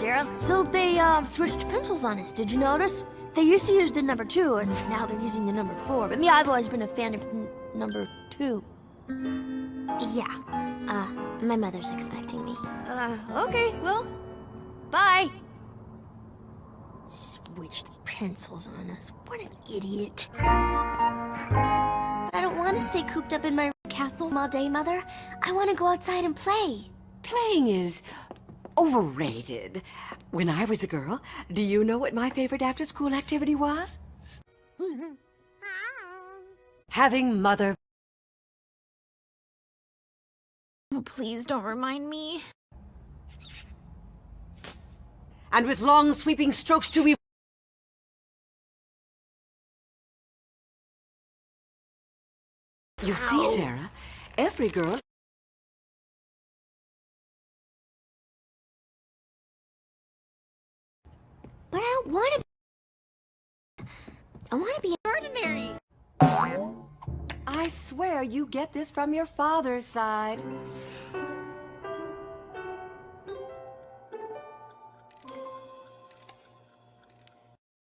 Sarah. So they, switched pencils on us, did you notice? They used to use the number 2, and now they're using the number 4. But me, I've always been a fan of number 2. Yeah. My mother's expecting me. Okay, well, bye. Switched pencils on us. What an idiot. But I don't want to stay cooped up in my castle all day, Mother. I want to go outside and play. Playing is overrated. When I was a girl, do you know what my favorite after-school activity was? Having Mother. Oh, please don't remind me. And with long sweeping strokes to be. You see, Sarah, every girl. But I don't want to. I want to be Ordinary. I swear you get this from your father's side.